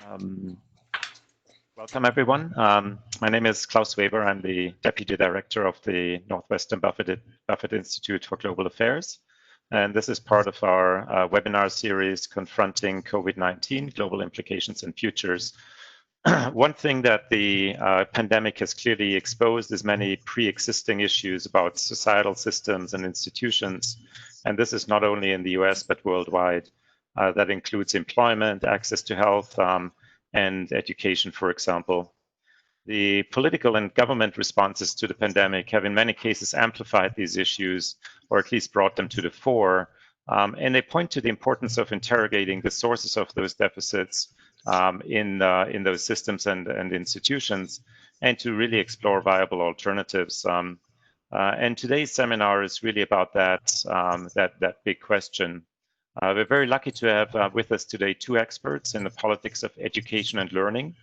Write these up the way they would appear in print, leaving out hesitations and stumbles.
Um, Welcome, everyone. My name is Klaus Weber. I'm the Deputy Director of the Northwestern Buffett Institute for Global Affairs. And this is part of our webinar series, Confronting COVID-19, Global Implications and Futures. One thing that the pandemic has clearly exposed is many pre-existing issues about societal systems and institutions. And this is not only in the US, but worldwide. That includes employment, access to health, and education, for example. The political and government responses to the pandemic have in many cases amplified these issues, or at least brought them to the fore. And they point to the importance of interrogating the sources of those deficits in those systems and institutions, and to really explore viable alternatives. And today's seminar is really about that big question. We're very lucky to have with us today two experts in the politics of education and learning,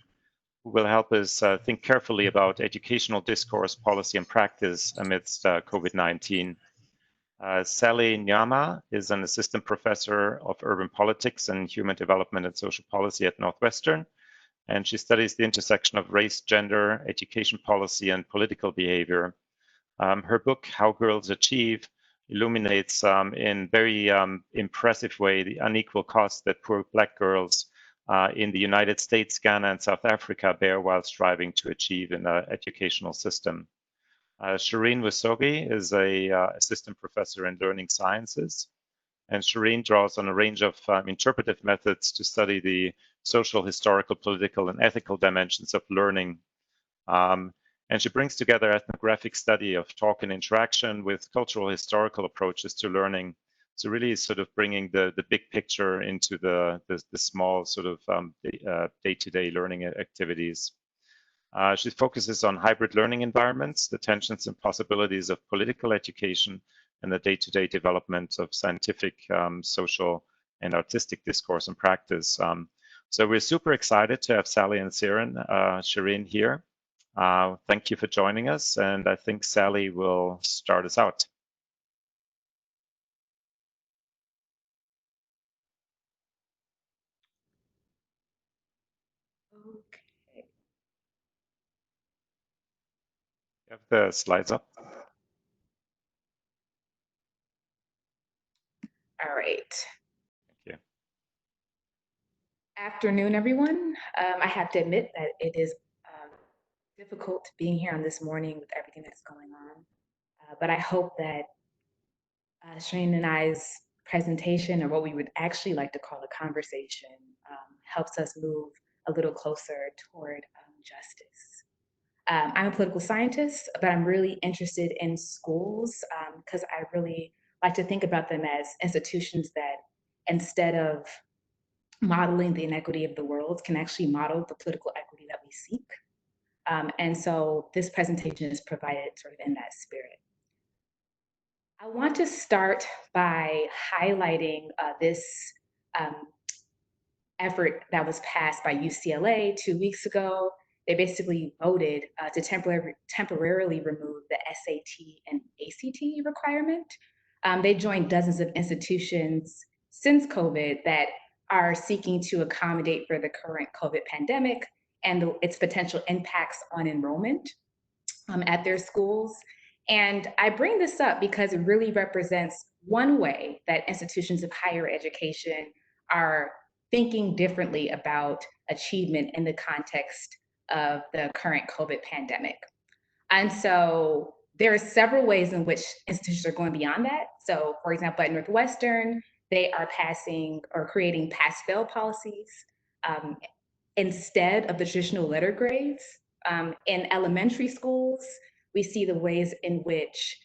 who will help us think carefully about educational discourse, policy, and practice amidst COVID-19. Sally Nuamah is an assistant professor of urban politics and human development and social policy at Northwestern, and she studies the intersection of race, gender, education policy, and political behavior. Her book, How Girls Achieve, illuminates in very impressive way the unequal costs that poor Black girls in the United States, Ghana, and South Africa bear while striving to achieve in the educational system. Shirin Vossoughi is a assistant professor in learning sciences, and Shirin draws on a range of interpretive methods to study the social, historical, political, and ethical dimensions of learning. And she brings together ethnographic study of talk and interaction with cultural historical approaches to learning. So really sort of bringing the big picture into the small sort of day-to-day learning activities. She focuses on hybrid learning environments, the tensions and possibilities of political education, and the day-to-day development of scientific, social, and artistic discourse and practice. So we're super excited to have Sally and Shirin here. Thank you for joining us, and I think Sally will start us out. Okay. You have the slides up. All right. Thank you. Afternoon, everyone. I have to admit that it is difficult being here on this morning with everything that's going on. But I hope that Shane and I's presentation, or what we would actually like to call a conversation, helps us move a little closer toward justice. I'm a political scientist, but I'm really interested in schools because I really like to think about them as institutions that, instead of modeling the inequity of the world, can actually model the political equity that we seek. And so this presentation is provided sort of in that spirit. I want to start by highlighting this effort that was passed by UCLA 2 weeks ago. They basically voted to temporarily remove the SAT and ACT requirement. They joined dozens of institutions since COVID that are seeking to accommodate for the current COVID pandemic and its potential impacts on enrollment at their schools. And I bring this up because it really represents one way that institutions of higher education are thinking differently about achievement in the context of the current COVID pandemic. And so there are several ways in which institutions are going beyond that. So, for example, at Northwestern, they are passing or creating pass-fail policies instead of the traditional letter grades. In elementary schools, we see the ways in which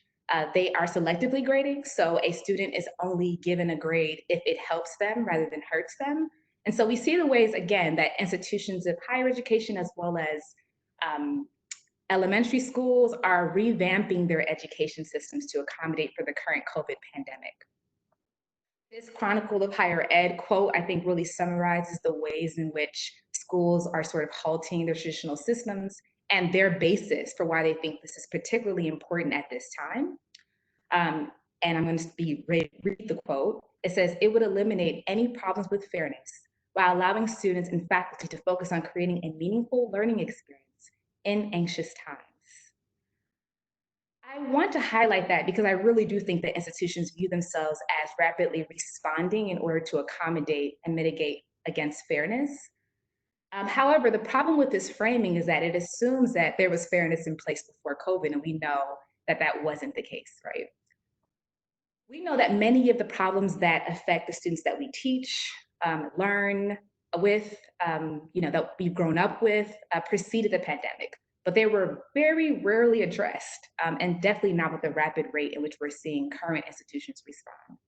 they are selectively grading. So a student is only given a grade if it helps them rather than hurts them. And so we see the ways, again, that institutions of higher education as well as elementary schools are revamping their education systems to accommodate for the current COVID pandemic. This Chronicle of Higher Ed quote, I think, really summarizes the ways in which schools are sort of halting their traditional systems and their basis for why they think this is particularly important at this time. And I'm going to read the quote. It says, "It would eliminate any problems with fairness while allowing students and faculty to focus on creating a meaningful learning experience in anxious times. I want to highlight that because I really do think that institutions view themselves as rapidly responding in order to accommodate and mitigate against fairness. However, the problem with this framing is that it assumes that there was fairness in place before COVID, and we know that that wasn't the case, right? We know that many of the problems that affect the students that we teach, learn with, that we've grown up with, preceded the pandemic, but they were very rarely addressed, and definitely not with the rapid rate in which we're seeing current institutions respond.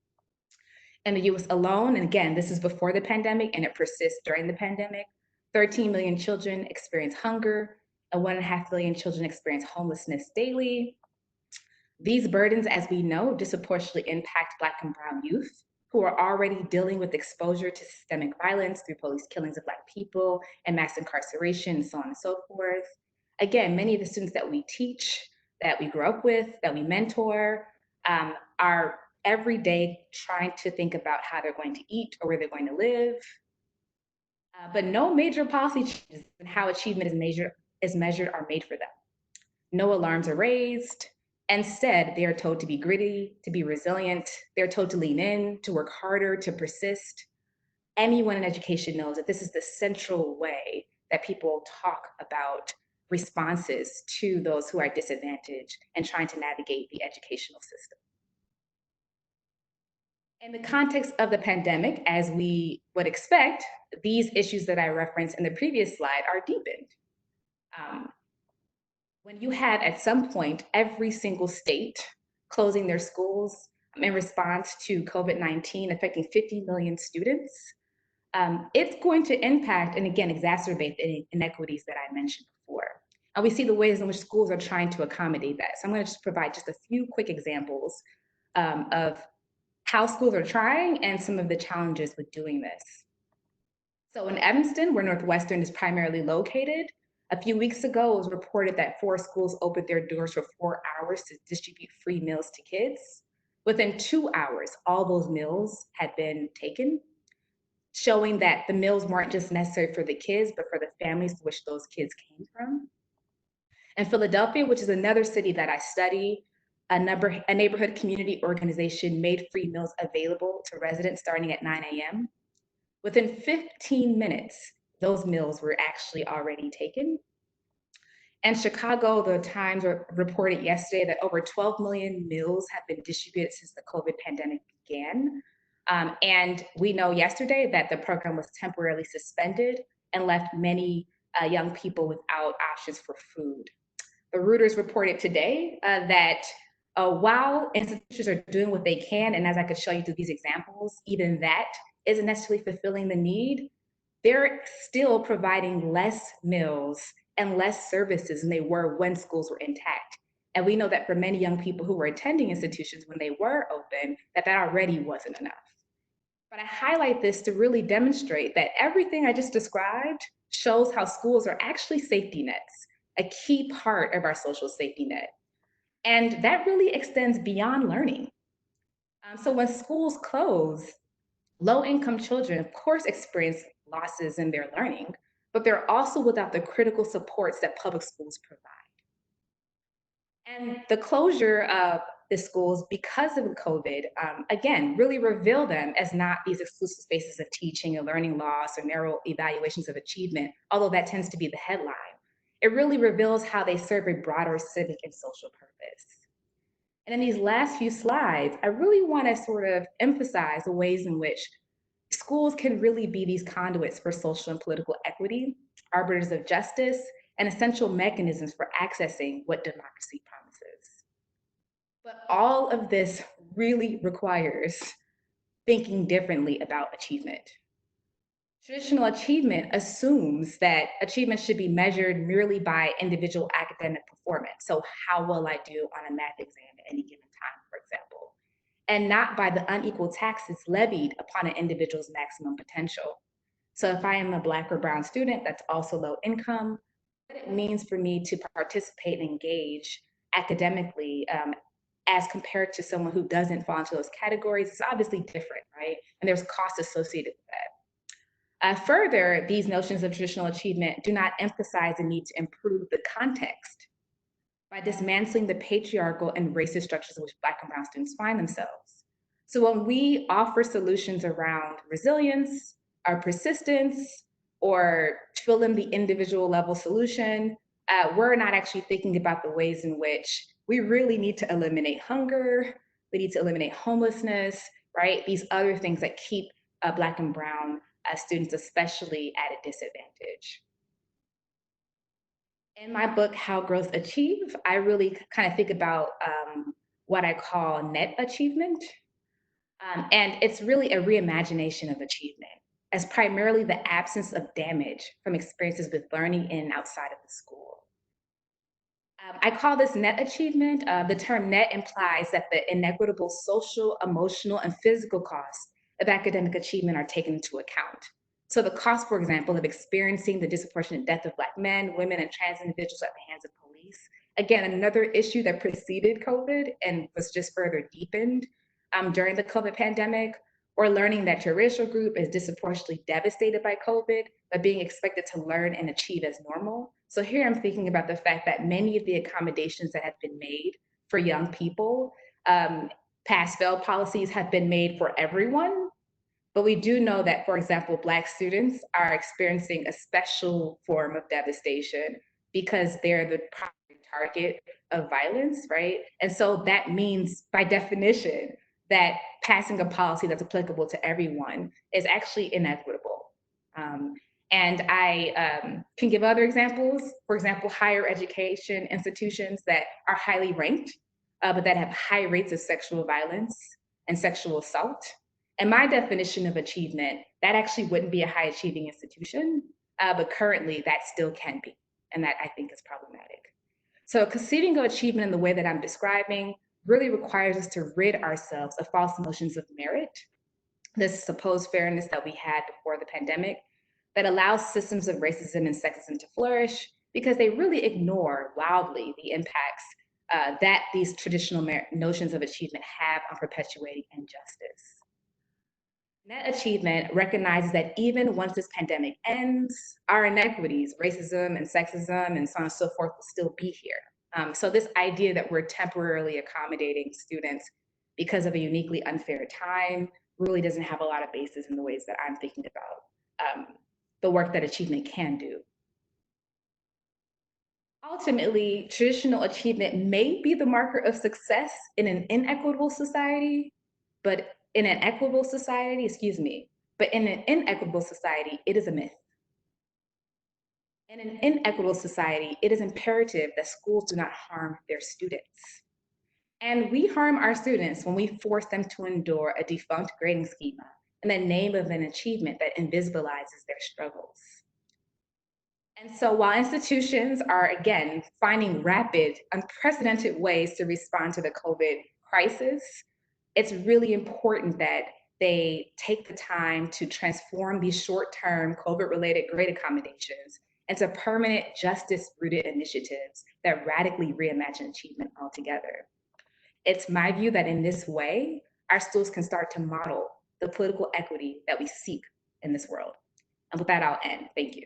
In the US alone, and again, this is before the pandemic and it persists during the pandemic, 13 million children experience hunger, and 1.5 million children experience homelessness daily. These burdens, as we know, disproportionately impact Black and Brown youth who are already dealing with exposure to systemic violence through police killings of Black people and mass incarceration, and so on and so forth. Again, many of the students that we teach, that we grew up with, that we mentor, are every day trying to think about how they're going to eat or where they're going to live. But no major policy changes in how achievement is measured are made for them. No alarms are raised. Instead, they are told to be gritty, to be resilient. They're told to lean in, to work harder, to persist. Anyone in education knows that this is the central way that people talk about responses to those who are disadvantaged and trying to navigate the educational system. In the context of the pandemic, as we would expect, these issues that I referenced in the previous slide are deepened. When you have at some point every single state closing their schools in response to COVID-19 affecting 50 million students, it's going to impact and again exacerbate the inequities that I mentioned before. And we see the ways in which schools are trying to accommodate that. So I'm going to just provide just a few quick examples of how schools are trying and some of the challenges with doing this. So in Evanston, where Northwestern is primarily located, a few weeks ago, it was reported that 4 schools opened their doors for 4 hours to distribute free meals to kids. Within 2 hours, all those meals had been taken, showing that the meals weren't just necessary for the kids, but for the families to which those kids came from. In Philadelphia, which is another city that I study, a neighborhood community organization made free meals available to residents starting at 9 a.m. Within 15 minutes, those meals were actually already taken. In Chicago, the Times reported yesterday that over 12 million meals have been distributed since the COVID pandemic began. And we know yesterday that the program was temporarily suspended and left many young people without options for food. The Reuters reported today that while institutions are doing what they can, and as I could show you through these examples, even that isn't necessarily fulfilling the need, they're still providing less meals and less services than they were when schools were intact. And we know that for many young people who were attending institutions when they were open, that already wasn't enough. But I highlight this to really demonstrate that everything I just described shows how schools are actually safety nets, a key part of our social safety net. And that really extends beyond learning. So when schools close, low-income children, of course, experience losses in their learning, but they're also without the critical supports that public schools provide. And the closure of the schools because of COVID, again, really reveal them as not these exclusive spaces of teaching and learning loss or narrow evaluations of achievement, although that tends to be the headline. It really reveals how they serve a broader civic and social purpose. And in these last few slides, I really want to sort of emphasize the ways in which schools can really be these conduits for social and political equity, arbiters of justice, and essential mechanisms for accessing what democracy promises. But all of this really requires thinking differently about achievement. Traditional achievement assumes that achievement should be measured merely by individual academic performance. So how well I do on a math exam at any given time, for example, and not by the unequal taxes levied upon an individual's maximum potential. So if I am a Black or Brown student that's also low income, what it means for me to participate and engage academically as compared to someone who doesn't fall into those categories is obviously different, right? And there's costs associated with that. Further, these notions of traditional achievement do not emphasize the need to improve the context by dismantling the patriarchal and racist structures in which Black and Brown students find themselves. So when we offer solutions around resilience, or persistence, or fill in the individual level solution, we're not actually thinking about the ways in which we really need to eliminate hunger, we need to eliminate homelessness, right? These other things that keep Black and Brown students especially at a disadvantage. In my book, How Girls Achieve, I really kind of think about what I call net achievement. And it's really a reimagination of achievement as primarily the absence of damage from experiences with learning in and outside of the school. I call this net achievement. The term net implies that the inequitable social, emotional, and physical costs of academic achievement are taken into account. So the cost, for example, of experiencing the disproportionate death of Black men, women, and trans individuals at the hands of police. Again, another issue that preceded COVID and was just further deepened during the COVID pandemic, or learning that your racial group is disproportionately devastated by COVID, but being expected to learn and achieve as normal. So here I'm thinking about the fact that many of the accommodations that have been made for young people, pass-fail policies have been made for everyone. But we do know that, for example, Black students are experiencing a special form of devastation because they're the primary target of violence, right? And so that means, by definition, that passing a policy that's applicable to everyone is actually inequitable. And I can give other examples. For example, higher education institutions that are highly ranked, but that have high rates of sexual violence and sexual assault. And my definition of achievement, that actually wouldn't be a high achieving institution, but currently that still can be. And that I think is problematic. So conceiving of achievement in the way that I'm describing really requires us to rid ourselves of false notions of merit, this supposed fairness that we had before the pandemic, that allows systems of racism and sexism to flourish because they really ignore wildly the impacts that these traditional notions of achievement have on perpetuating injustice. Net achievement recognizes that even once this pandemic ends, our inequities, racism and sexism and so on and so forth, will still be here. So this idea that we're temporarily accommodating students because of a uniquely unfair time really doesn't have a lot of basis in the ways that I'm thinking about the work that achievement can do. Ultimately, traditional achievement may be the marker of success in an inequitable society, but in an equitable society, but in an inequitable society, it is a myth. In an inequitable society, it is imperative that schools do not harm their students. And we harm our students when we force them to endure a defunct grading schema in the name of an achievement that invisibilizes their struggles. And so while institutions are, again, finding rapid, unprecedented ways to respond to the COVID crisis, it's really important that they take the time to transform these short-term COVID-related grade accommodations into permanent justice-rooted initiatives that radically reimagine achievement altogether. It's my view that in this way, our schools can start to model the political equity that we seek in this world. And with that, I'll end. Thank you.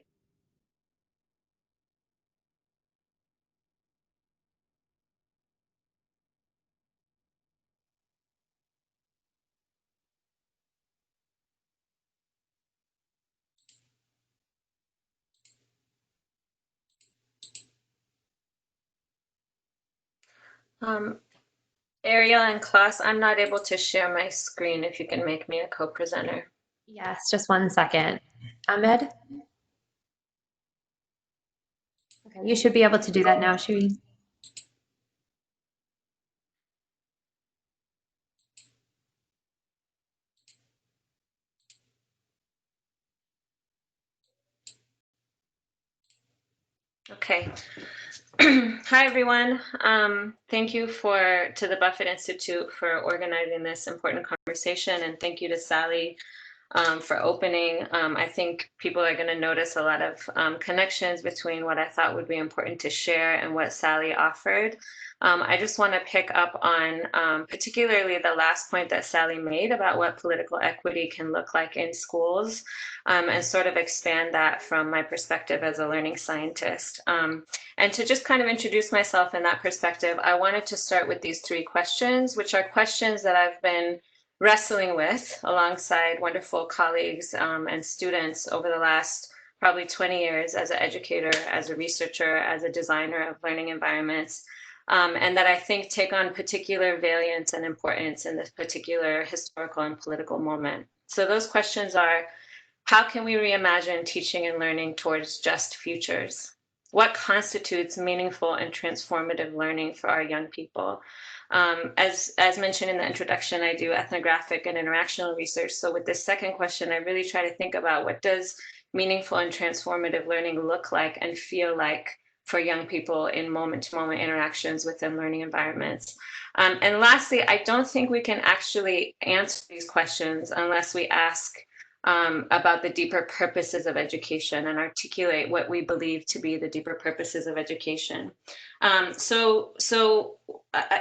Ariel and Klaus, I'm not able to share my screen if you can make me a co-presenter. Yes, just 1 second. Ahmed? Okay, you should be able to do that now, Shirin. Okay. Hi, everyone. Thank you to the Buffett Institute for organizing this important conversation, and thank you to Sally for opening. I think people are going to notice a lot of connections between what I thought would be important to share and what Sally offered. I just want to pick up on particularly the last point that Sally made about what political equity can look like in schools, and sort of expand that from my perspective as a learning scientist. And to just kind of introduce myself in that perspective, I wanted to start with these 3 questions, which are questions that I've been wrestling with alongside wonderful colleagues and students over the last probably 20 years as an educator, as a researcher, as a designer of learning environments, and that I think take on particular valiance and importance in this particular historical and political moment. So those questions are, how can we reimagine teaching and learning towards just futures? What constitutes meaningful and transformative learning for our young people? As mentioned in the introduction, I do ethnographic and interactional research. So with this second question, I really try to think about what does meaningful and transformative learning look like and feel like for young people in moment-to-moment interactions within learning environments. And lastly, I don't think we can actually answer these questions unless we ask about the deeper purposes of education and articulate what we believe to be the deeper purposes of education. So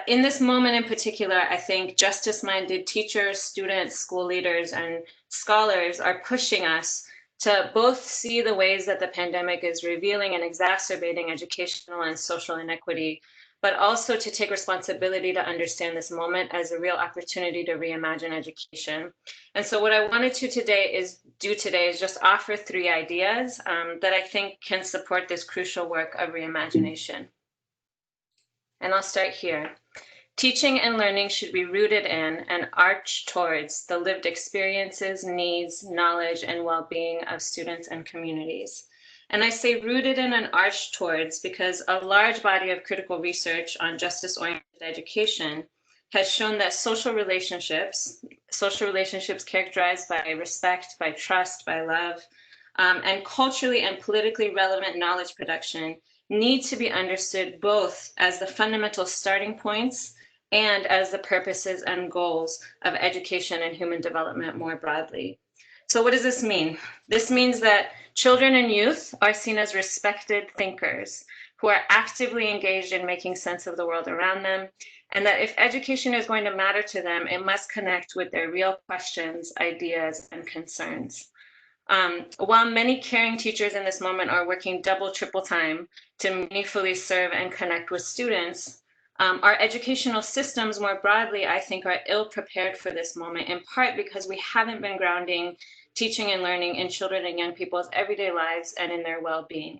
in this moment in particular, I think justice-minded teachers, students, school leaders, and scholars are pushing us to both see the ways that the pandemic is revealing and exacerbating educational and social inequity, but also to take responsibility to understand this moment as a real opportunity to reimagine education. And so what I wanted to do today is just offer 3 ideas that I think can support this crucial work of reimagination. And I'll start here. Teaching and learning should be rooted in and arch towards the lived experiences, needs, knowledge, and well-being of students and communities. And I say rooted in and arched towards because a large body of critical research on justice-oriented education has shown that social relationships characterized by respect, by trust, by love, and culturally and politically relevant knowledge production need to be understood both as the fundamental starting points and as the purposes and goals of education and human development more broadly. So what does this mean? This means that children and youth are seen as respected thinkers who are actively engaged in making sense of the world around them, and that if education is going to matter to them, it must connect with their real questions, ideas, and concerns. While many caring teachers in this moment are working double, triple time to meaningfully serve and connect with students, our educational systems more broadly, I think, are ill prepared for this moment, in part because we haven't been grounding teaching and learning in children and young people's everyday lives and in their well-being.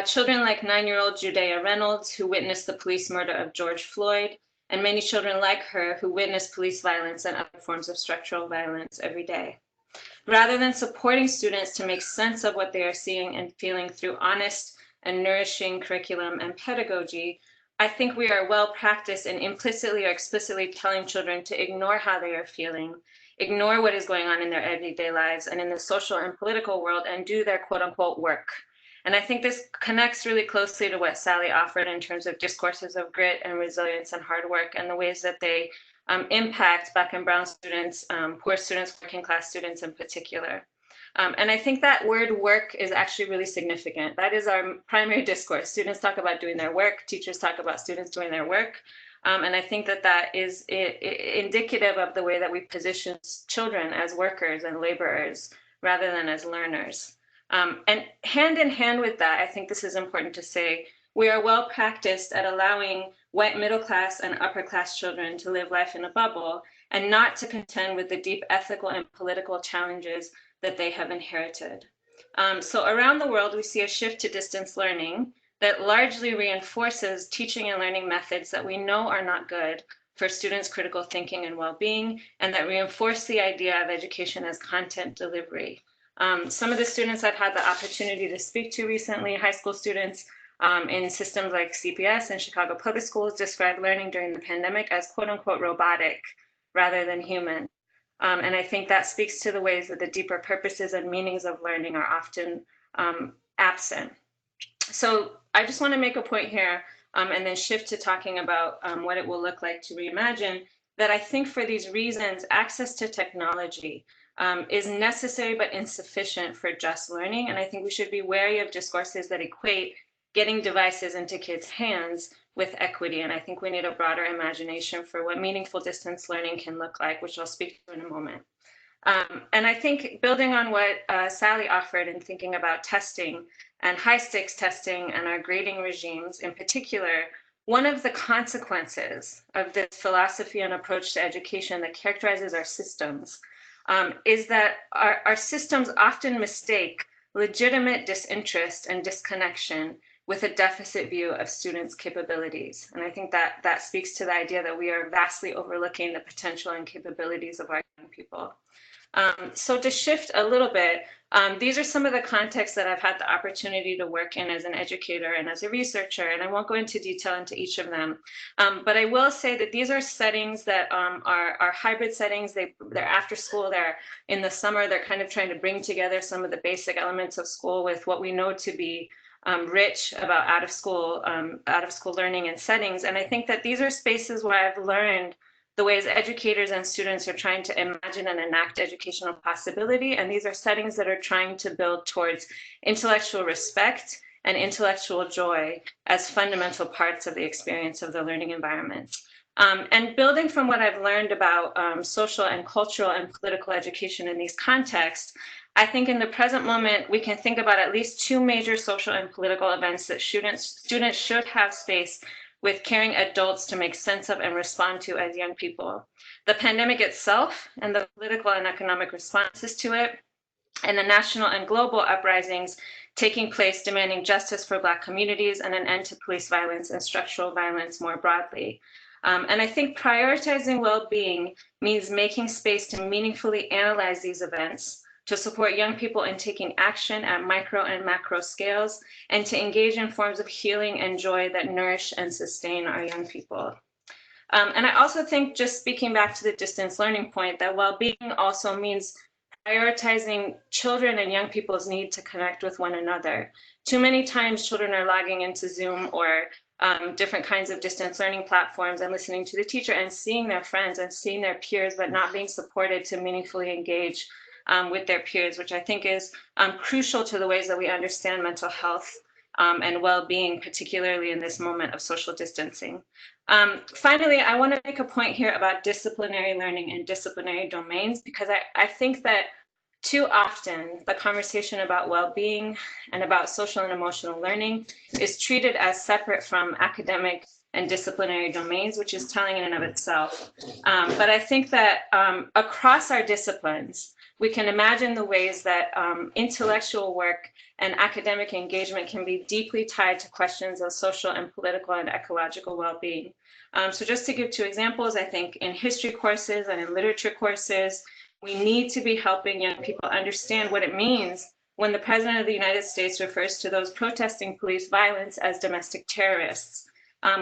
Children like 9-year-old Judea Reynolds, who witnessed the police murder of George Floyd, and many children like her who witness police violence and other forms of structural violence every day. Rather than supporting students to make sense of what they are seeing and feeling through honest and nourishing curriculum and pedagogy, I think we are well practiced in implicitly or explicitly telling children to ignore how they are feeling, ignore what is going on in their everyday lives and in the social and political world, and do their quote unquote work. And I think this connects really closely to what Sally offered in terms of discourses of grit and resilience and hard work and the ways that they impact Black and Brown students, poor students, working class students in particular. And I think that word work is actually really significant. That is our primary discourse. Students talk about doing their work, teachers talk about students doing their work. And I think that that is indicative of the way that we position children as workers and laborers rather than as learners. And hand in hand with that, I think this is important to say, we are well practiced at allowing white middle class and upper class children to live life in a bubble and not to contend with the deep ethical and political challenges that they have inherited. So around the world, we see a shift to distance learning that largely reinforces teaching and learning methods that we know are not good for students' critical thinking and well-being, and that reinforce the idea of education as content delivery. Some of the students I've had the opportunity to speak to recently, high school students in systems like CPS and Chicago Public Schools, describe learning during the pandemic as quote unquote robotic rather than human. And I think that speaks to the ways that the deeper purposes and meanings of learning are often absent. So I just want to make a point here and then shift to talking about what it will look like to reimagine. that I think for these reasons, access to technology is necessary but insufficient for just learning. And I think we should be wary of discourses that equate getting devices into kids' hands with equity. And I think we need a broader imagination for what meaningful distance learning can look like, which I'll speak to in a moment. And I think building on what Sally offered in thinking about testing and high stakes testing and our grading regimes in particular, one of the consequences of this philosophy and approach to education that characterizes our systems is that our systems often mistake legitimate disinterest and disconnection with a deficit view of students' capabilities. And I think that speaks to the idea that we are vastly overlooking the potential and capabilities of our young people. So to shift a little bit, these are some of the contexts that I've had the opportunity to work in as an educator and as a researcher, and I won't go into detail into each of them. But I will say that these are settings that are hybrid settings. They're after school, they're in the summer, they're kind of trying to bring together some of the basic elements of school with what we know to be rich about out of school learning and settings. And I think that these are spaces where I've learned the ways educators and students are trying to imagine and enact educational possibility. And these are settings that are trying to build towards intellectual respect and intellectual joy as fundamental parts of the experience of the learning environment. And building from what I've learned about social and cultural and political education in these contexts, I think in the present moment, we can think about at least two major social and political events that students should have space with caring adults to make sense of and respond to as young people. The pandemic itself and the political and economic responses to it, and the national and global uprisings taking place demanding justice for Black communities and an end to police violence and structural violence more broadly. And I think prioritizing well-being means making space to meaningfully analyze these events, to support young people in taking action at micro and macro scales, and to engage in forms of healing and joy that nourish and sustain our young people. And I also think, just speaking back to the distance learning point, that well-being also means prioritizing children and young people's need to connect with one another. Too many times children are logging into Zoom or different kinds of distance learning platforms and listening to the teacher and seeing their friends and seeing their peers, but not being supported to meaningfully engage with their peers, which I think is crucial to the ways that we understand mental health and well-being, particularly in this moment of social distancing. Finally, I want to make a point here about disciplinary learning and disciplinary domains, because I think that too often the conversation about well-being and about social and emotional learning is treated as separate from academic and disciplinary domains, which is telling in and of itself. But I think that across our disciplines, we can imagine the ways that intellectual work and academic engagement can be deeply tied to questions of social and political and ecological well-being. So just to give two examples, I think in history courses and in literature courses, we need to be helping young people understand what it means when the President of the United States refers to those protesting police violence as domestic terrorists.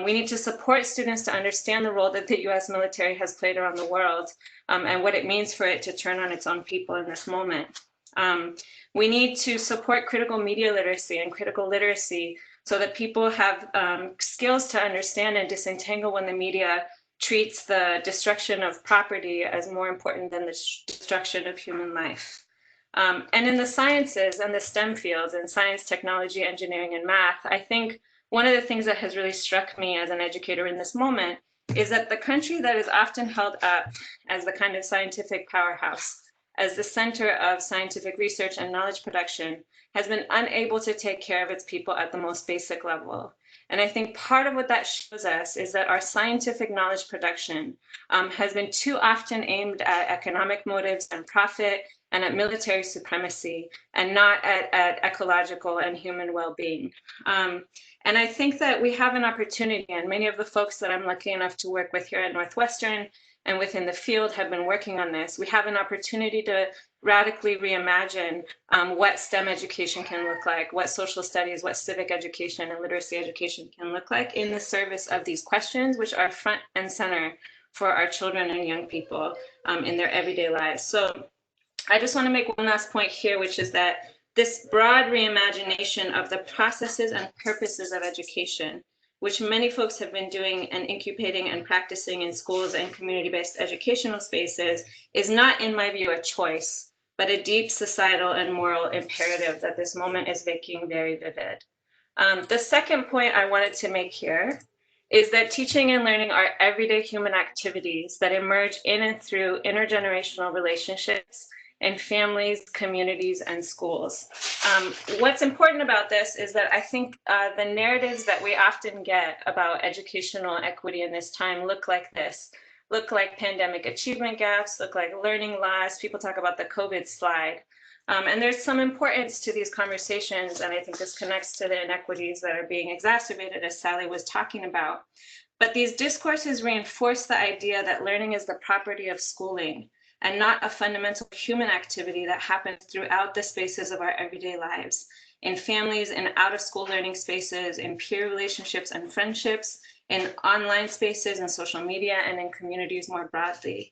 We need to support students to understand the role that the US military has played around the world and what it means for it to turn on its own people in this moment. We need to support critical media literacy and critical literacy so that people have skills to understand and disentangle when the media treats the destruction of property as more important than the destruction of human life. And in the sciences and the STEM fields, in science, technology, engineering, and math, I think one of the things that has really struck me as an educator in this moment is that the country that is often held up as the kind of scientific powerhouse, as the center of scientific research and knowledge production, has been unable to take care of its people at the most basic level. And I think part of what that shows us is that our scientific knowledge production has been too often aimed at economic motives and profit and at military supremacy and not at ecological and human well-being. And I think that we have an opportunity, and many of the folks that I'm lucky enough to work with here at Northwestern and within the field have been working on this. We have an opportunity to radically reimagine what STEM education can look like, what social studies, what civic education and literacy education can look like in the service of these questions, which are front and center for our children and young people in their everyday lives. So I just want to make one last point here, which is that this broad reimagination of the processes and purposes of education, which many folks have been doing and incubating and practicing in schools and community-based educational spaces, is not, in my view, a choice, but a deep societal and moral imperative that this moment is making very vivid. The second point I wanted to make here is that teaching and learning are everyday human activities that emerge in and through intergenerational relationships in families, communities, and schools. What's important about this is that I think the narratives that we often get about educational equity in this time look like this, look like pandemic achievement gaps, look like learning loss. People talk about the COVID slide. And there's some importance to these conversations, and I think this connects to the inequities that are being exacerbated, as Sally was talking about. But these discourses reinforce the idea that learning is the property of schooling and not a fundamental human activity that happens throughout the spaces of our everyday lives, in families, in out-of-school learning spaces, in peer relationships and friendships, in online spaces and social media, and in communities more broadly.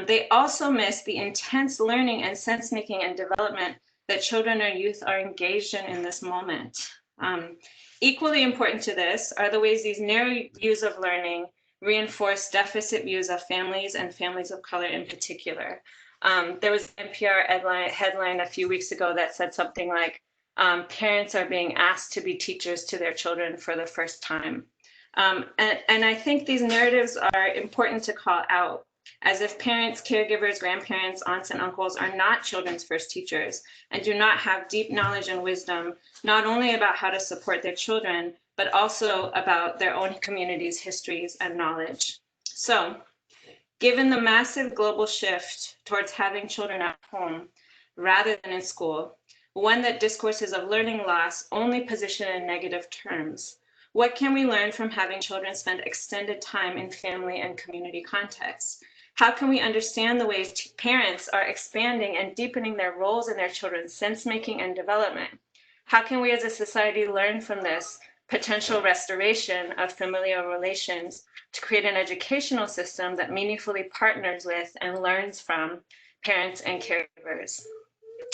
They also miss the intense learning and sense-making and development that children or youth are engaged in this moment. Equally important to this are the ways these narrow views of learning reinforce deficit views of families and families of color in particular. There was an NPR headline a few weeks ago that said something like, parents are being asked to be teachers to their children for the first time. And I think these narratives are important to call out, as if parents, caregivers, grandparents, aunts, and uncles are not children's first teachers and do not have deep knowledge and wisdom, not only about how to support their children, but also about their own communities' histories and knowledge. So, given the massive global shift towards having children at home rather than in school, one that discourses of learning loss only position in negative terms, what can we learn from having children spend extended time in family and community contexts? How can we understand the ways parents are expanding and deepening their roles in their children's sense-making and development? How can we as a society learn from this potential restoration of familial relations to create an educational system that meaningfully partners with and learns from parents and caregivers?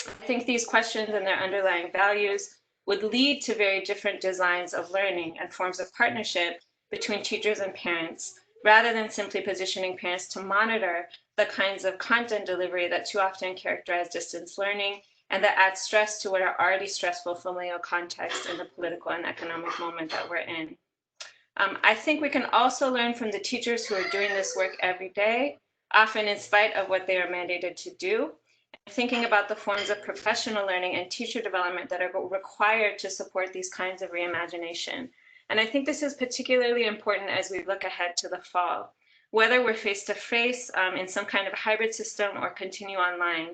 I think these questions and their underlying values would lead to very different designs of learning and forms of partnership between teachers and parents, rather than simply positioning parents to monitor the kinds of content delivery that too often characterize distance learning and that add stress to what are already stressful familial contexts in the political and economic moment that we're in. I think we can also learn from the teachers who are doing this work every day, often in spite of what they are mandated to do, thinking about the forms of professional learning and teacher development that are required to support these kinds of reimagination. And I think this is particularly important as we look ahead to the fall. Whether we're face-to-face in some kind of hybrid system or continue online,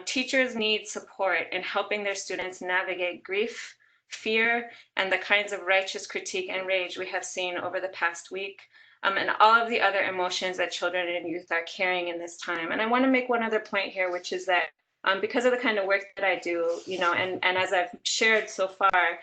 teachers need support in helping their students navigate grief, fear, and the kinds of righteous critique and rage we have seen over the past week, and all of the other emotions that children and youth are carrying in this time. And I want to make one other point here, which is that because of the kind of work that I do, and as I've shared so far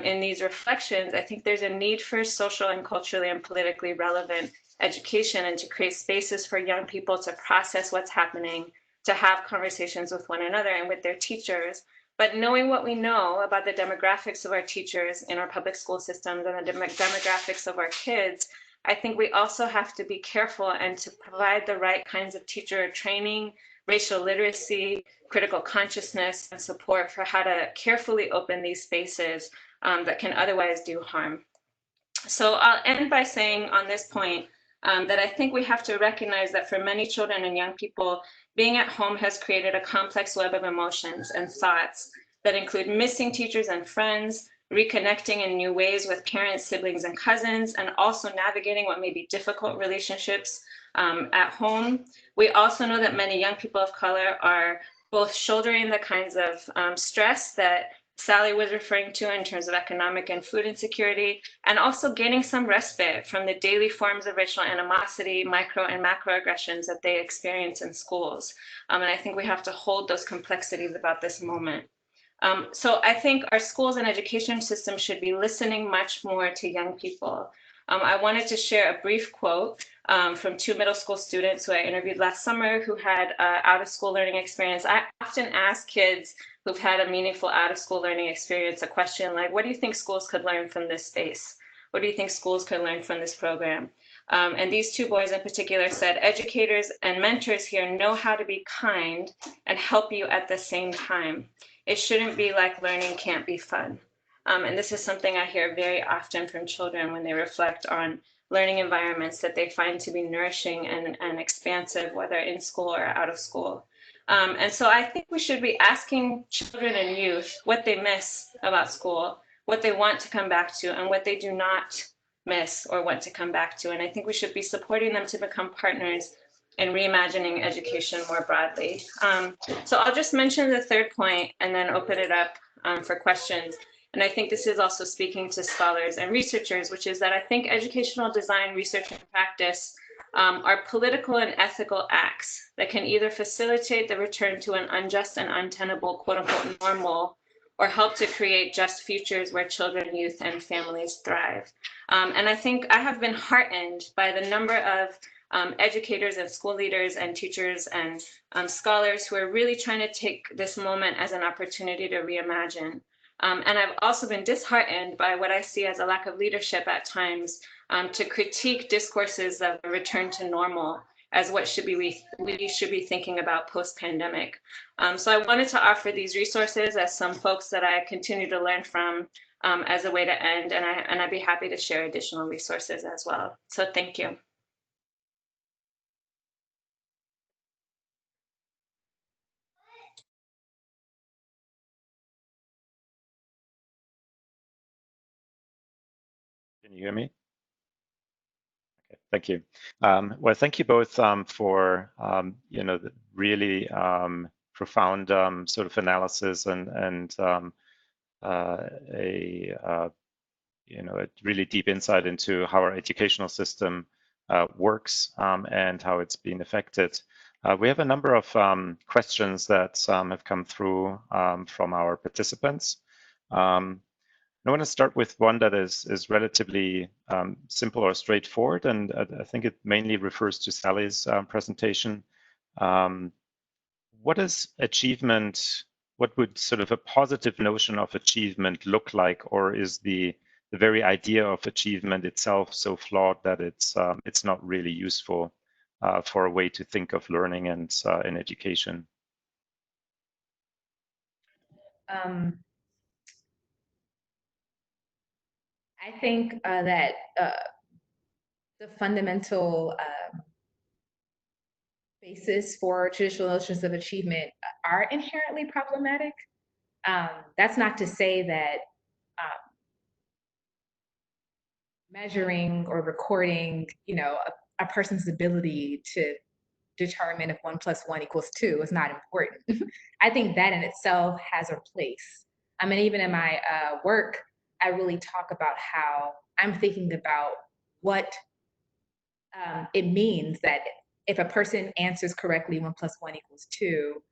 in these reflections, I think there's a need for social and culturally and politically relevant education and to create spaces for young people to process what's happening, to have conversations with one another and with their teachers. But knowing what we know about the demographics of our teachers in our public school systems and the demographics of our kids, I think we also have to be careful and to provide the right kinds of teacher training, racial literacy, critical consciousness, and support for how to carefully open these spaces that can otherwise do harm. So I'll end by saying on this point that I think we have to recognize that for many children and young people, being at home has created a complex web of emotions and thoughts that include missing teachers and friends, reconnecting in new ways with parents, siblings, and cousins, and also navigating what may be difficult relationships at home. We also know that many young people of color are both shouldering the kinds of stress that Sally was referring to in terms of economic and food insecurity, and also gaining some respite from the daily forms of racial animosity, micro and macroaggressions that they experience in schools. And I think we have to hold those complexities about this moment. So I think our schools and education system should be listening much more to young people. I wanted to share a brief quote from two middle school students who I interviewed last summer who had out-of-school learning experience. I often ask kids who've had a meaningful out-of-school learning experience a question like, what do you think schools could learn from this space? What do you think schools could learn from this program? And these two boys in particular said, educators and mentors here know how to be kind and help you at the same time. It shouldn't be like learning can't be fun. And this is something I hear very often from children when they reflect on learning environments that they find to be nourishing and expansive, whether in school or out of school. And so I think we should be asking children and youth what they miss about school, what they want to come back to, and what they do not miss or want to come back to. And I think we should be supporting them to become partners in reimagining education more broadly. So I'll just mention the third point and then open it up for questions. And I think this is also speaking to scholars and researchers, which is that I think educational design, research, and practice are political and ethical acts that can either facilitate the return to an unjust and untenable, quote unquote, normal, or help to create just futures where children, youth, and families thrive. And I think I have been heartened by the number of educators and school leaders and teachers and scholars who are really trying to take this moment as an opportunity to reimagine. And I've also been disheartened by what I see as a lack of leadership at times to critique discourses of a return to normal as what we should be thinking about post-pandemic. So I wanted to offer these resources as some folks that I continue to learn from as a way to end, and I'd be happy to share additional resources as well. So thank you. Can you hear me? Okay, thank you. Well, thank you both for the really profound sort of analysis and a really deep insight into how our educational system works and how it's been affected. We have a number of questions that have come through from our participants. I want to start with one that is relatively simple or straightforward, and I think it mainly refers to Sally's presentation. What is achievement? What would sort of a positive notion of achievement look like, or is the very idea of achievement itself so flawed that it's not really useful for a way to think of learning and in education? I think that the fundamental basis for traditional notions of achievement are inherently problematic. That's not to say that measuring or recording, a person's ability to determine if 1 + 1 = 2 is not important. I think that in itself has a place. I mean, even in my work, I really talk about how I'm thinking about what it means that if a person answers correctly 1 + 1 = 2,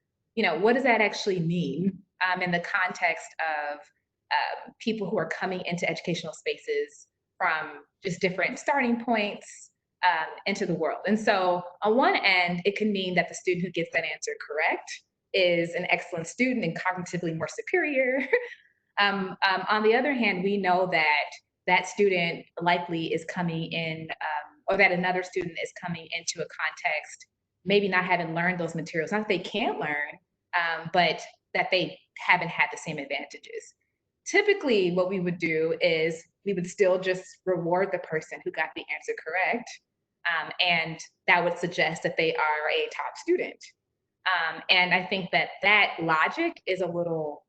what does that actually mean in the context of people who are coming into educational spaces from just different starting points into the world. And so on one end, it can mean that the student who gets that answer correct is an excellent student and cognitively more superior. On the other hand, we know that that student likely is coming in, or that another student is coming into a context, maybe not having learned those materials, not that they can't learn, but that they haven't had the same advantages. Typically, what we would do is we would still just reward the person who got the answer correct, and that would suggest that they are a top student. And I think that that logic is a little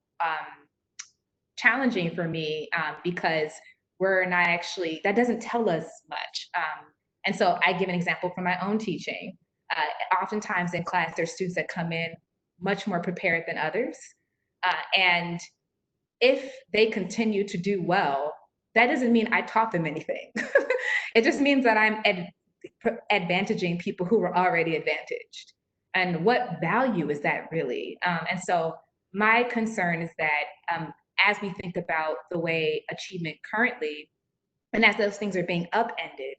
challenging for me because we're not actually, that doesn't tell us much. And so I give an example from my own teaching. Oftentimes in class, there's students that come in much more prepared than others. And if they continue to do well, that doesn't mean I taught them anything. It just means that I'm advantaging people who were already advantaged. And what value is that really? And so my concern is that as we think about the way achievement currently, and as those things are being upended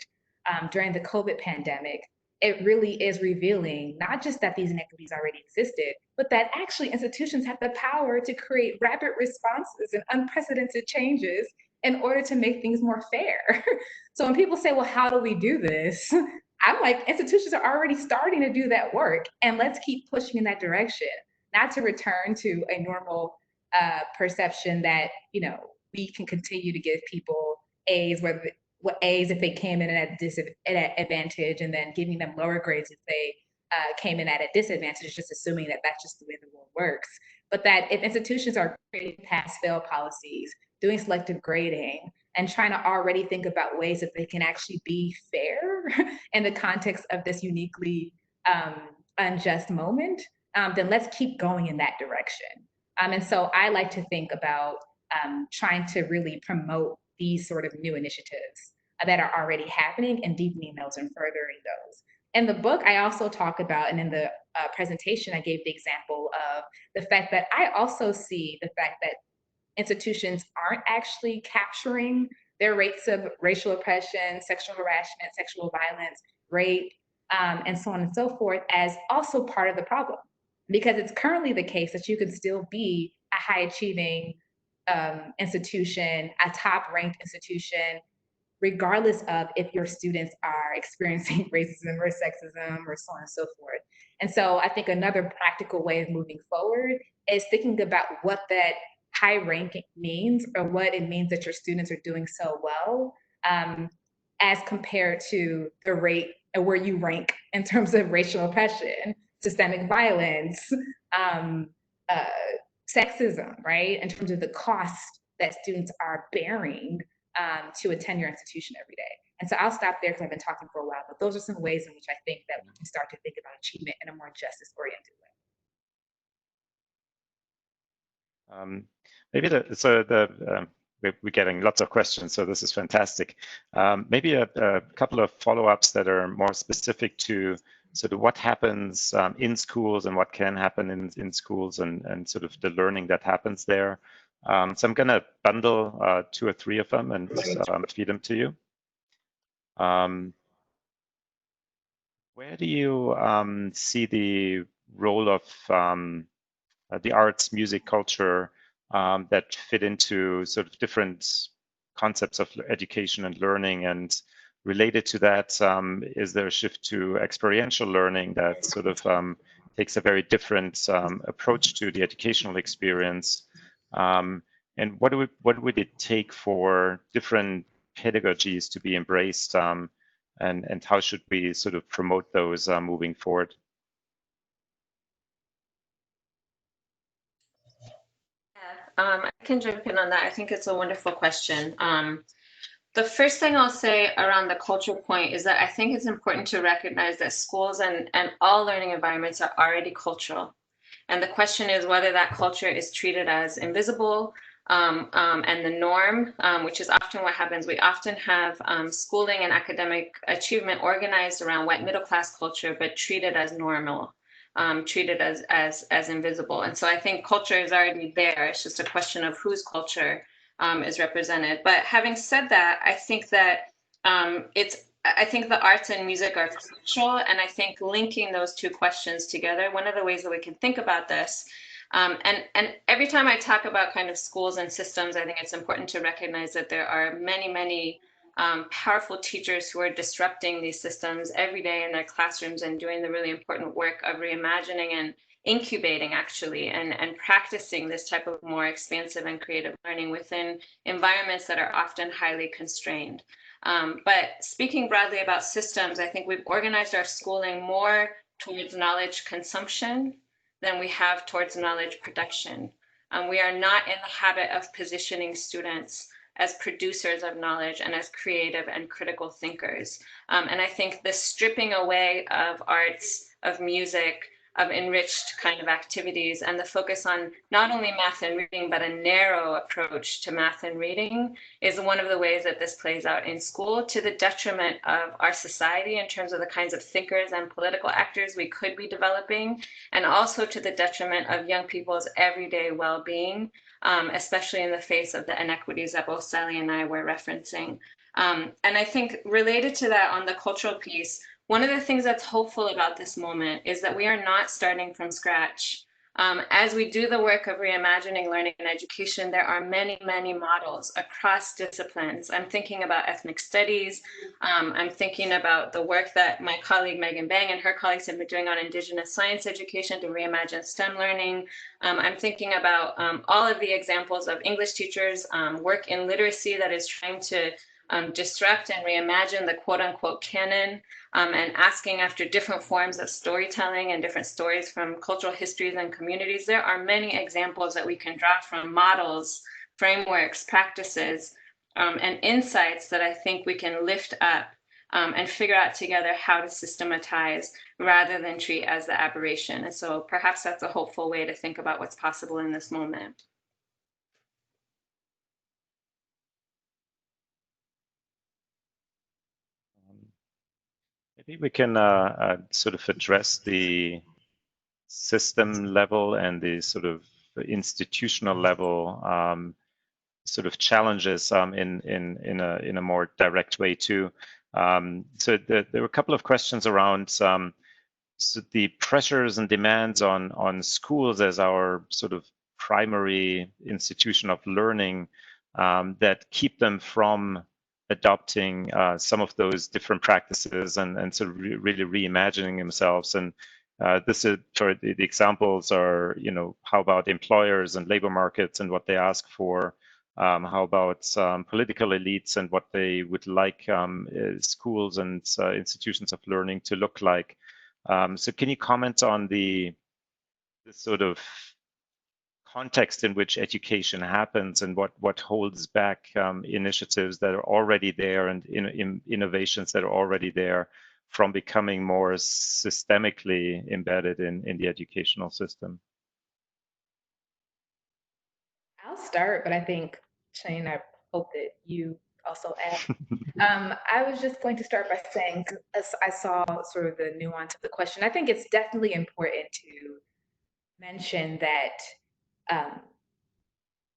during the COVID pandemic, it really is revealing not just that these inequities already existed, but that actually institutions have the power to create rapid responses and unprecedented changes in order to make things more fair. So when people say, well, how do we do this? I'm like, institutions are already starting to do that work, and let's keep pushing in that direction, not to return to a normal perception that, you know, we can continue to give people A's, A's if they came in at an advantage, and then giving them lower grades if they came in at a disadvantage, just assuming that that's just the way the world works. But that if institutions are creating pass-fail policies, doing selective grading, and trying to already think about ways that they can actually be fair in the context of this uniquely unjust moment, then let's keep going in that direction. And so I like to think about trying to really promote these sort of new initiatives that are already happening and deepening those and furthering those. In the book, I also talk about, and in the presentation, I gave the example of the fact that I also see the fact that institutions aren't actually capturing their rates of racial oppression, sexual harassment, sexual violence, rape, and so on and so forth as also part of the problem. Because it's currently the case that you can still be a high achieving institution, a top ranked institution, regardless of if your students are experiencing racism or sexism or so on and so forth. And so I think another practical way of moving forward is thinking about what that high ranking means, or what it means that your students are doing so well, as compared to the rate and where you rank in terms of racial oppression, systemic violence, sexism, right? In terms of the cost that students are bearing to attend your institution every day. And so I'll stop there because I've been talking for a while, but those are some ways in which I think that we can start to think about achievement in a more justice-oriented way. Maybe we're getting lots of questions, so this is fantastic. Maybe a couple of follow-ups that are more specific to sort of what happens in schools and what can happen in schools, and sort of the learning that happens there. So I'm going to bundle 2 or 3 of them and feed them to you. Where do you see the role of the arts, music, culture that fit into sort of different concepts of education and learning? And related to that, is there a shift to experiential learning that sort of takes a very different approach to the educational experience? And what would it take for different pedagogies to be embraced, and how should we sort of promote those moving forward? I can jump in on that. I think it's a wonderful question. The first thing I'll say around the culture point is that I think it's important to recognize that schools and all learning environments are already cultural. And the question is whether that culture is treated as invisible and the norm, which is often what happens. We often have schooling and academic achievement organized around white middle class culture, but treated as normal. Treated as invisible. And so I think culture is already there. It's just a question of whose culture is represented. But having said that, I think that I think the arts and music are crucial. And I think linking those two questions together, one of the ways that we can think about this, and every time I talk about kind of schools and systems, I think it's important to recognize that there are many powerful teachers who are disrupting these systems every day in their classrooms and doing the really important work of reimagining and incubating, actually, and practicing this type of more expansive and creative learning within environments that are often highly constrained. But speaking broadly about systems, I think we've organized our schooling more towards knowledge consumption than we have towards knowledge production. We are not in the habit of positioning students as producers of knowledge and as creative and critical thinkers. And I think the stripping away of arts, of music, of enriched kind of activities, and the focus on not only math and reading, but a narrow approach to math and reading is one of the ways that this plays out in school, to the detriment of our society in terms of the kinds of thinkers and political actors we could be developing, and also to the detriment of young people's everyday well-being, especially in the face of the inequities that both Sally and I were referencing. And I think related to that on the cultural piece, one of the things that's hopeful about this moment is that we are not starting from scratch. As we do the work of reimagining learning and education, there are many, many models across disciplines. I'm thinking about ethnic studies. I'm thinking about the work that my colleague Megan Bang and her colleagues have been doing on Indigenous science education to reimagine STEM learning. I'm thinking about all of the examples of English teachers' work in literacy that is trying to disrupt and reimagine the quote unquote canon, and asking after different forms of storytelling and different stories from cultural histories and communities. There are many examples that we can draw from, models, frameworks, practices, and insights that I think we can lift up and figure out together how to systematize rather than treat as the aberration. And so perhaps that's a hopeful way to think about what's possible in this moment. Maybe we can sort of address the system level and the sort of institutional level sort of challenges in a more direct way too. So there were a couple of questions around so the pressures and demands on schools as our sort of primary institution of learning that keep them from adopting some of those different practices and sort of really reimagining themselves. And this is for the examples are, you know, how about employers and labor markets and what they ask for? How about political elites and what they would like schools and institutions of learning to look like? So can you comment on the sort of context in which education happens and what holds back initiatives that are already there and innovations that are already there from becoming more systemically embedded in the educational system? I'll start, but I think, Shane, I hope that you also add. I was just going to start by saying, as I saw sort of the nuance of the question, I think it's definitely important to mention that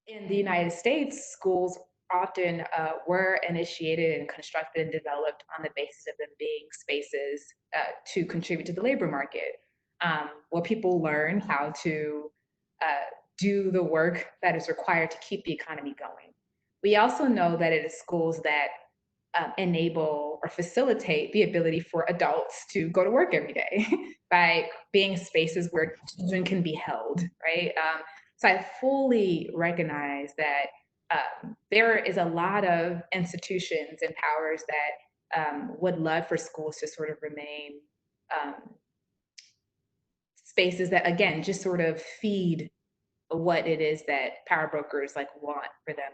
in the United States, schools often were initiated and constructed and developed on the basis of them being spaces to contribute to the labor market, where people learn how to do the work that is required to keep the economy going. We also know that it is schools that enable or facilitate the ability for adults to go to work every day by being spaces where children can be held, right? So I fully recognize that there is a lot of institutions and powers that would love for schools to sort of remain spaces that, again, just sort of feed what it is that power brokers like want for them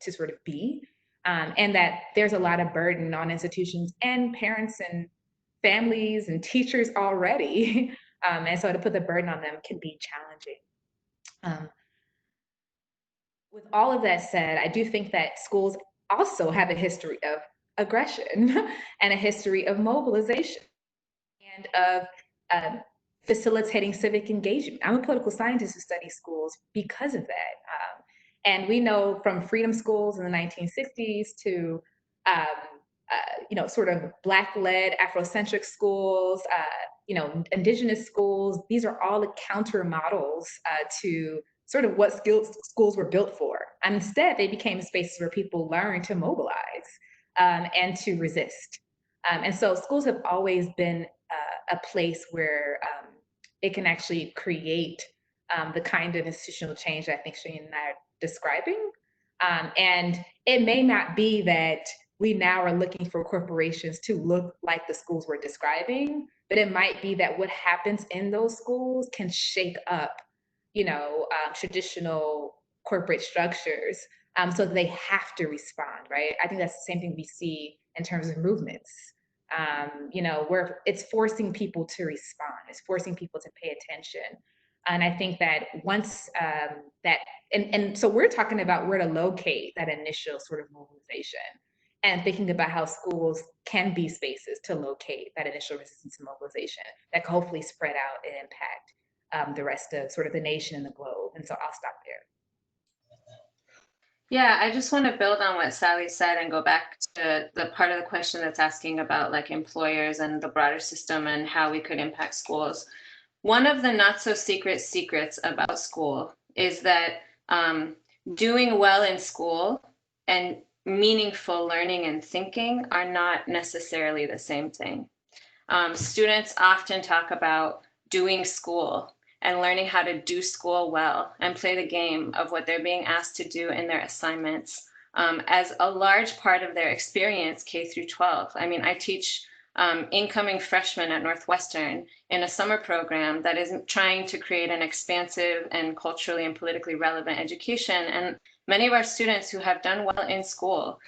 to sort of be. And that there's a lot of burden on institutions and parents and families and teachers already. And so to put the burden on them can be challenging. With all of that said, I do think that schools also have a history of aggression and a history of mobilization and of facilitating civic engagement. I'm a political scientist who studies schools because of that. And we know from freedom schools in the 1960s to sort of Black-led Afrocentric schools, Indigenous schools. These are all the counter models to sort of what schools were built for. And instead, they became spaces where people learn to mobilize and to resist. And so schools have always been a place where it can actually create the kind of institutional change that I think Shirin and I are describing. And it may not be that we now are looking for corporations to look like the schools we're describing, but it might be that what happens in those schools can shake up, traditional corporate structures so that they have to respond, right? I think that's the same thing we see in terms of movements. Where it's forcing people to respond, it's forcing people to pay attention. And I think that once so we're talking about where to locate that initial sort of mobilization and thinking about how schools can be spaces to locate that initial resistance and mobilization that can hopefully spread out and impact the rest of sort of the nation and the globe. And so I'll stop there. Yeah, I just want to build on what Sally said and go back to the part of the question that's asking about like employers and the broader system and how we could impact schools. one of the not so secret secrets about school is that doing well in school and meaningful learning and thinking are not necessarily the same thing. Students often talk about doing school and learning how to do school well and play the game of what they're being asked to do in their assignments as a large part of their experience K through 12. I mean, I teach incoming freshmen at Northwestern in a summer program that is trying to create an expansive and culturally and politically relevant education. And many of our students who have done well in school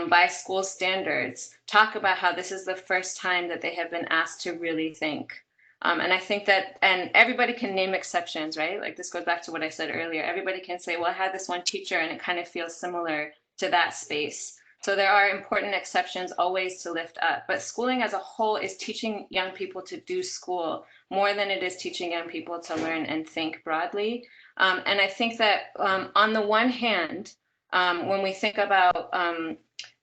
by school standards talk about how this is the first time that they have been asked to really think. And I think that, and everybody can name exceptions, right? Like this goes back to what I said earlier. Everybody can say, well, I had this one teacher and it kind of feels similar to that space. So there are important exceptions always to lift up, but schooling as a whole is teaching young people to do school more than it is teaching young people to learn and think broadly. And I think that on the one hand, when we think about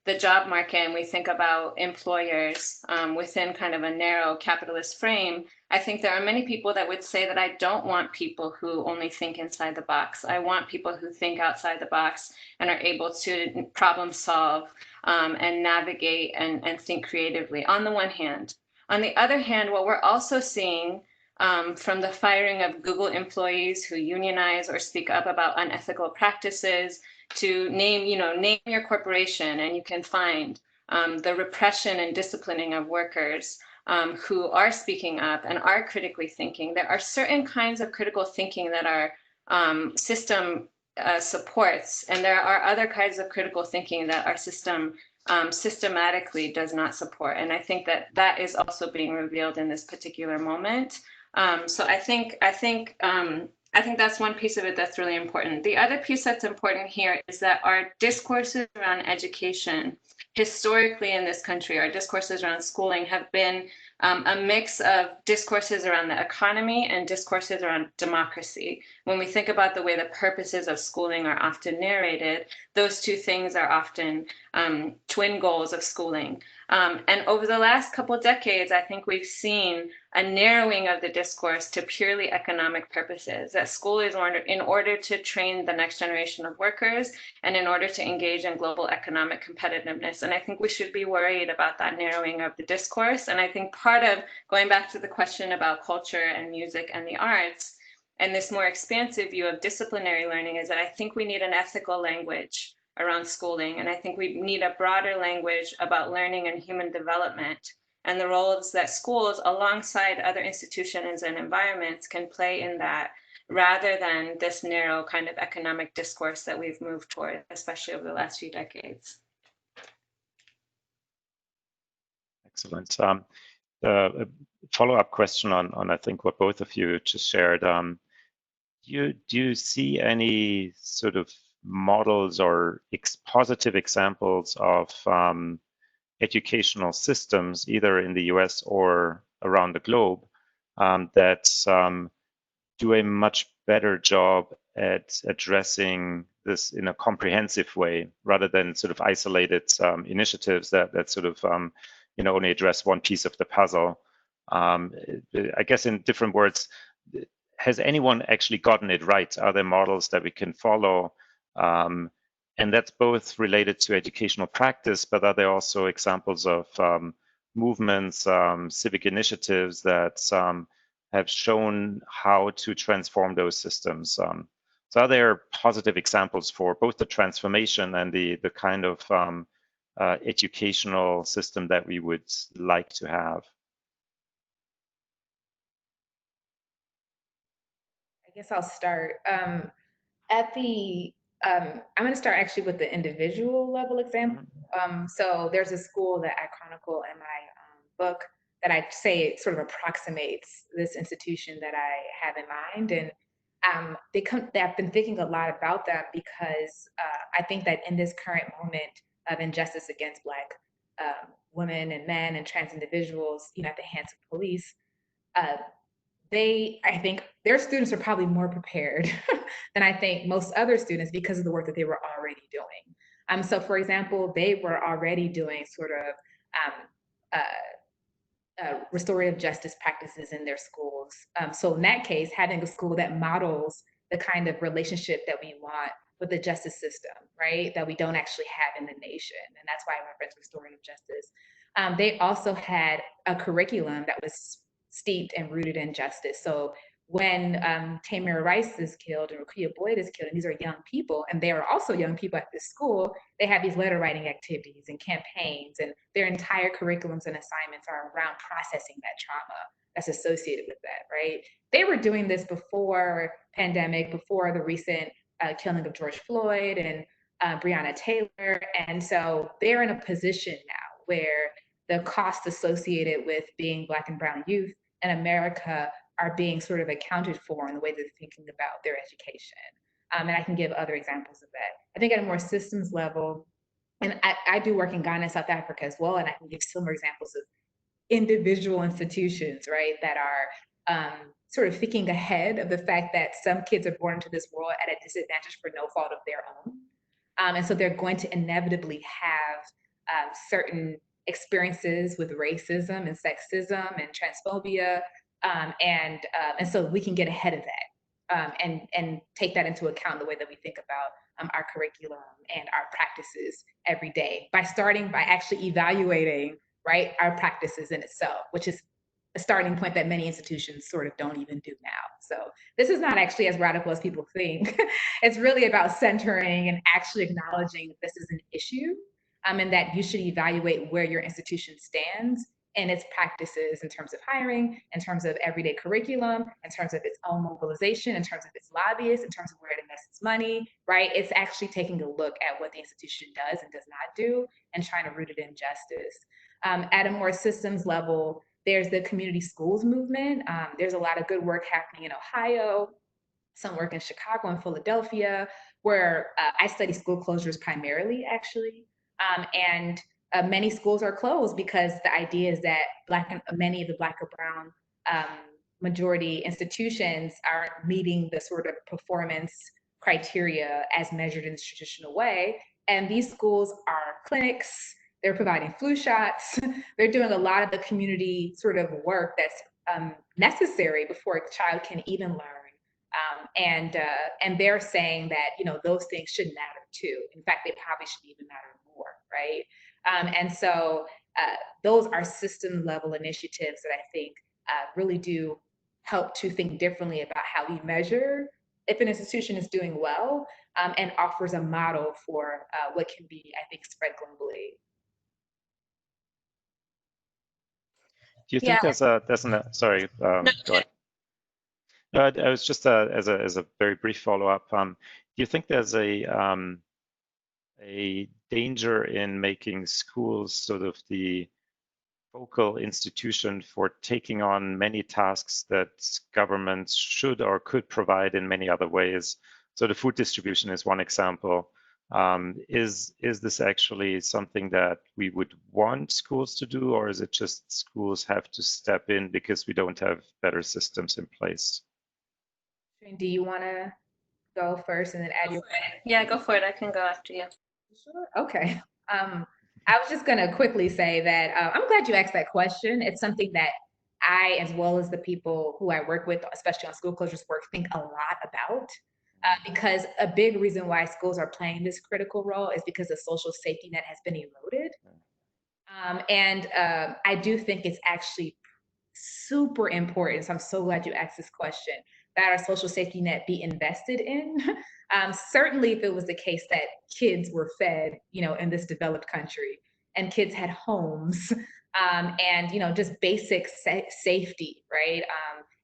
the job market and we think about employers within kind of a narrow capitalist frame, I think there are many people that would say that I don't want people who only think inside the box. I want people who think outside the box and are able to problem solve and navigate and think creatively, on the one hand. On the other hand, what we're also seeing from the firing of Google employees who unionize or speak up about unethical practices, to name your corporation and you can find the repression and disciplining of workers who are speaking up and are critically thinking. There are certain kinds of critical thinking that our system supports, and there are other kinds of critical thinking that our system systematically does not support. And I think that that is also being revealed in this particular moment. So I think that's one piece of it that's really important. The other piece that's important here is that our discourses around education, historically in this country, our discourses around schooling have been a mix of discourses around the economy and discourses around democracy. When we think about the way the purposes of schooling are often narrated, those two things are often twin goals of schooling. And over the last couple of decades, I think we've seen a narrowing of the discourse to purely economic purposes, that school is in order to train the next generation of workers and in order to engage in global economic competitiveness. And I think we should be worried about that narrowing of the discourse. And I think part of going back to the question about culture and music and the arts and this more expansive view of disciplinary learning is that I think we need an ethical language around schooling. And I think we need a broader language about learning and human development and the roles that schools alongside other institutions and environments can play in that, rather than this narrow kind of economic discourse that we've moved toward, especially over the last few decades. Excellent. A follow-up question on I think what both of you just shared. Do you see any sort of models or positive examples of educational systems, either in the US or around the globe, that do a much better job at addressing this in a comprehensive way, rather than sort of isolated initiatives that sort of only address one piece of the puzzle? I guess in different words, has anyone actually gotten it right? Are there models that we can follow? And that's both related to educational practice, but are there also examples of movements, civic initiatives that have shown how to transform those systems? So are there positive examples for both the transformation and the kind of educational system that we would like to have? I guess I'll start. I'm going to start actually with the individual level example. So there's a school that I chronicle in my book that I say it sort of approximates this institution that I have in mind. And I've been thinking a lot about them because I think that in this current moment of injustice against Black women and men and trans individuals, at the hands of police, I think their students are probably more prepared than I think most other students because of the work that they were already doing. So for example, they were already doing sort of restorative justice practices in their schools. So in that case, having a school that models the kind of relationship that we want with the justice system, right, that we don't actually have in the nation. And that's why I reference restorative justice. They also had a curriculum that was steeped and rooted in justice. So when Tamir Rice is killed and Rukia Boyd is killed, and these are young people, and they are also young people at this school, they have these letter writing activities and campaigns, and their entire curriculums and assignments are around processing that trauma that's associated with that, right? They were doing this before pandemic, before the recent killing of George Floyd and Breonna Taylor. And so they're in a position now where the costs associated with being Black and Brown youth in America are being sort of accounted for in the way they're thinking about their education. And I can give other examples of that. I think at a more systems level, and I do work in Ghana and South Africa as well, and I can give similar examples of individual institutions, right, that are sort of thinking ahead of the fact that some kids are born into this world at a disadvantage for no fault of their own. And so they're going to inevitably have certain experiences with racism and sexism and transphobia. And so we can get ahead of that and take that into account in the way that we think about our curriculum and our practices every day by starting by actually evaluating, right, our practices in itself, which is a starting point that many institutions sort of don't even do now. So this is not actually as radical as people think. It's really about centering and actually acknowledging that this is an issue, and that you should evaluate where your institution stands in its practices in terms of hiring, in terms of everyday curriculum, in terms of its own mobilization, in terms of its lobbyists, in terms of where it invests its money, right? It's actually taking a look at what the institution does and does not do and trying to root it in justice. At a more systems level, there's the community schools movement. There's a lot of good work happening in Ohio, some work in Chicago and Philadelphia, where I study school closures primarily, actually. And many schools are closed because the idea is that many of the Black or Brown majority institutions aren't meeting the sort of performance criteria as measured in the traditional way. And these schools are clinics, they're providing flu shots, they're doing a lot of the community sort of work that's necessary before a child can even learn. And they're saying that, you know, those things should matter too. In fact, they probably should even matter more, right? And so those are system level initiatives that I think really do help to think differently about how we measure if an institution is doing well, and offers a model for what can be, I think, spread globally. Do you think sorry, go ahead. No, I was just as a very brief follow-up. Do you think there's a danger in making schools sort of the focal institution for taking on many tasks that governments should or could provide in many other ways? So the food distribution is one example. Is this actually something that we would want schools to do, or is it just schools have to step in because we don't have better systems in place? Do you want to go first and then add your? Yeah, go for it. I can go after you. Sure. Okay. I was just going to quickly say that I'm glad you asked that question. It's something that I, as well as the people who I work with, especially on school closures work, think a lot about. Because a big reason why schools are playing this critical role is because the social safety net has been eroded. And I do think it's actually super important. So I'm so glad you asked this question, that our social safety net be invested in. Certainly if it was the case that kids were fed, you know, in this developed country and kids had homes and, you know, just basic safety, right?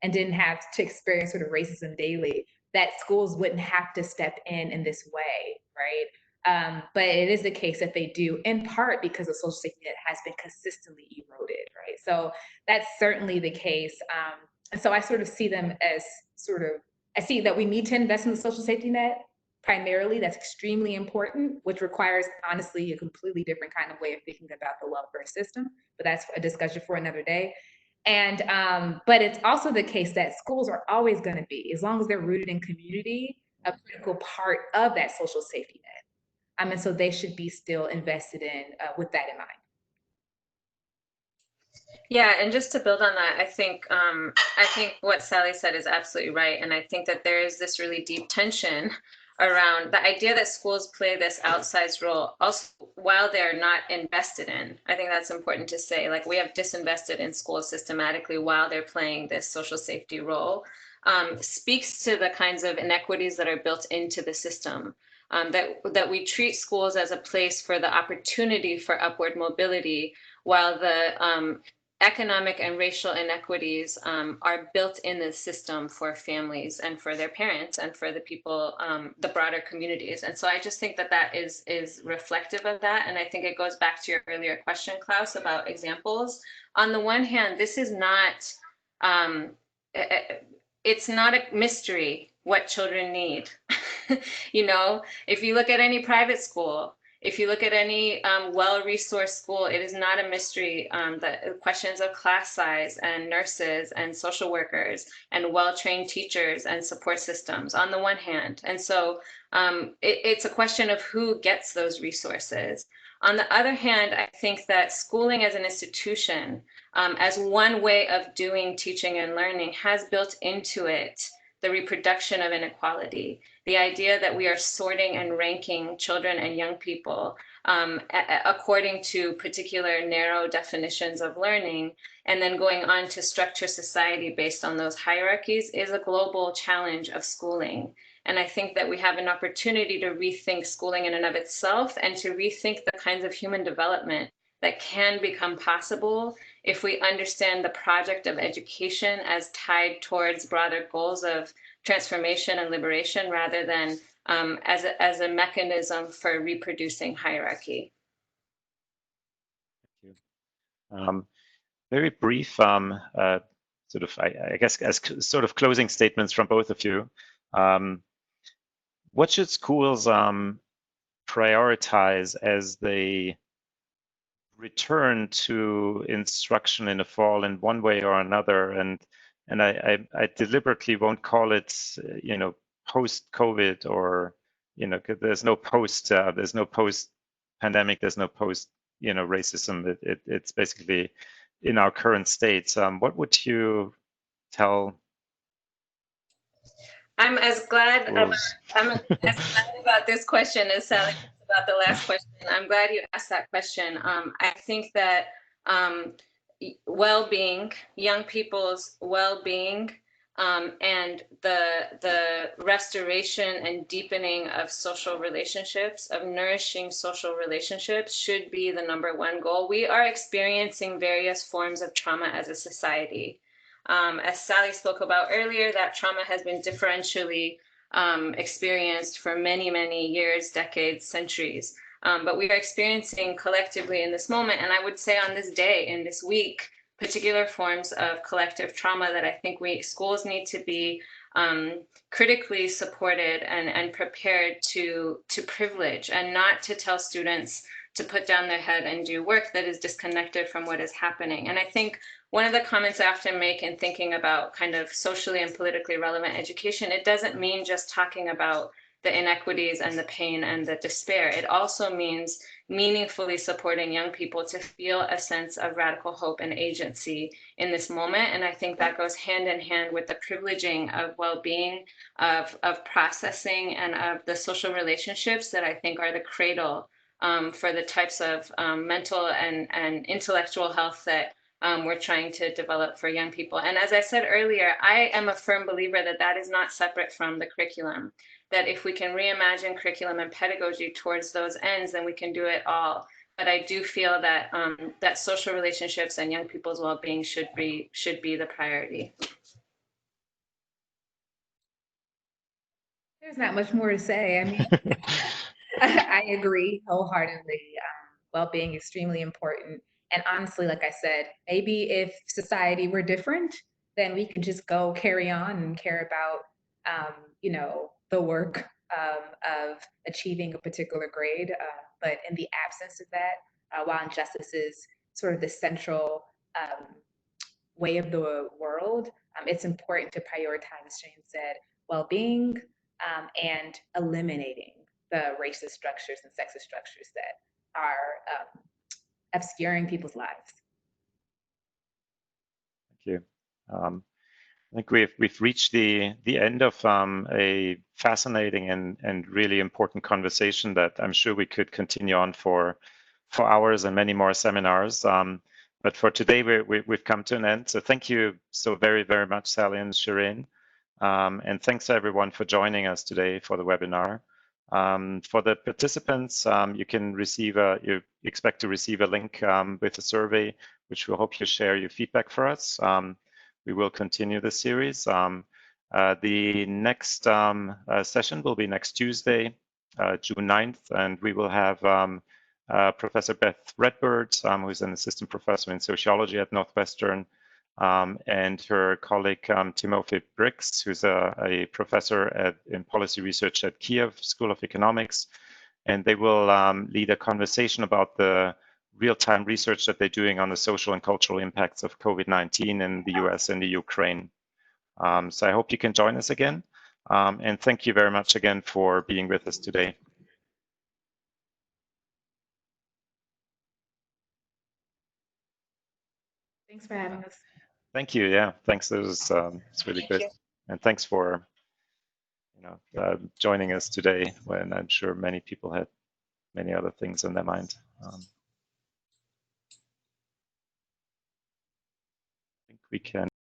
And didn't have to experience sort of racism daily, that schools wouldn't have to step in this way, right? But it is the case that they do, in part because the social safety net has been consistently eroded, right? So that's certainly the case. And so I sort of see them as I see that we need to invest in the social safety net primarily. That's extremely important, which requires, honestly, a completely different kind of way of thinking about the welfare system. But that's a discussion for another day. And but it's also the case that schools are always going to be, as long as they're rooted in community, a critical part of that social safety net. And so they should be still invested in with that in mind. Yeah, and just to build on that, I think what Sally said is absolutely right, and I think that there is this really deep tension around the idea that schools play this outsized role, also while they're not invested in. I think that's important to say. Like, we have disinvested in schools systematically while they're playing this social safety role. Speaks to the kinds of inequities that are built into the system. That we treat schools as a place for the opportunity for upward mobility, while the economic and racial inequities are built in the system for families and for their parents and for the people, the broader communities. And so I just think that that is reflective of that. And I think it goes back to your earlier question, Klaus, about examples. On the one hand, this is not, it's not a mystery what children need. You know, if you look at any private school, if you look at any well-resourced school, it is not a mystery that questions of class size and nurses and social workers and well-trained teachers and support systems on the one hand. And so it's a question of who gets those resources. On the other hand, I think that schooling as an institution, as one way of doing teaching and learning, has built into it the reproduction of inequality, the idea that we are sorting and ranking children and young people according to particular narrow definitions of learning, and then going on to structure society based on those hierarchies, is a global challenge of schooling. And I think that we have an opportunity to rethink schooling in and of itself, and to rethink the kinds of human development that can become possible if we understand the project of education as tied towards broader goals of transformation and liberation, rather than as a mechanism for reproducing hierarchy. Thank you. Very brief, sort of, I guess, as sort of closing statements from both of you. What should schools prioritize as they return to instruction in the fall in one way or another? And I deliberately won't call it, you know, post-COVID, or, you know, there's no post-pandemic, there's no post, you know, racism. It's basically in our current state. What would you tell? I'm as glad about this question as Sally about the last question. I'm glad you asked that question. I think that well-being, young people's well-being, and the restoration and deepening of social relationships, of nourishing social relationships, should be the #1 goal. We are experiencing various forms of trauma as a society. As Sally spoke about earlier, that trauma has been differentially experienced for many, many years, decades, centuries. But we are experiencing collectively in this moment, and I would say on this day, in this week, particular forms of collective trauma that I think schools need to be critically supported and prepared to privilege, and not to tell students to put down their head and do work that is disconnected from what is happening. And I think one of the comments I often make in thinking about kind of socially and politically relevant education, it doesn't mean just talking about the inequities and the pain and the despair. It also means meaningfully supporting young people to feel a sense of radical hope and agency in this moment. And I think that goes hand in hand with the privileging of well-being, of processing, and of the social relationships that I think are the cradle for the types of mental and intellectual health that we're trying to develop for young people. And as I said earlier, I am a firm believer that that is not separate from the curriculum, that if we can reimagine curriculum and pedagogy towards those ends, then we can do it all. But I do feel that that social relationships and young people's well-being should be the priority. There's not much more to say. I mean, I agree wholeheartedly. Well-being is extremely important. And honestly, like I said, maybe if society were different, then we could just go carry on and care about, you know, the work of achieving a particular grade. But in the absence of that, while injustice is sort of the central way of the world, it's important to prioritize, as Shane said, well-being and eliminating the racist structures and sexist structures that are obscuring people's lives. you. I think we've reached the end of a fascinating and really important conversation that I'm sure we could continue on for hours and many more seminars. But for today, we've come to an end. So thank you so very, very much, Sally and Shirin. And thanks to everyone for joining us today for the webinar. For the participants, you can receive you expect to receive a link with a survey, which will help you share your feedback for us. We will continue the series. The next session will be next Tuesday, June 9th, and we will have Professor Beth Redbird, who's an assistant professor in sociology at Northwestern, and her colleague Timothy Briggs, who's a professor in policy research at Kiev School of Economics, and they will lead a conversation about the real-time research that they're doing on the social and cultural impacts of COVID-19 in the US and the Ukraine. So I hope you can join us again, and thank you very much again for being with us today. Thanks for having us. Thank you. Yeah, thanks. It's really good, and thanks for joining us today when I'm sure many people had many other things on their mind. I think we can.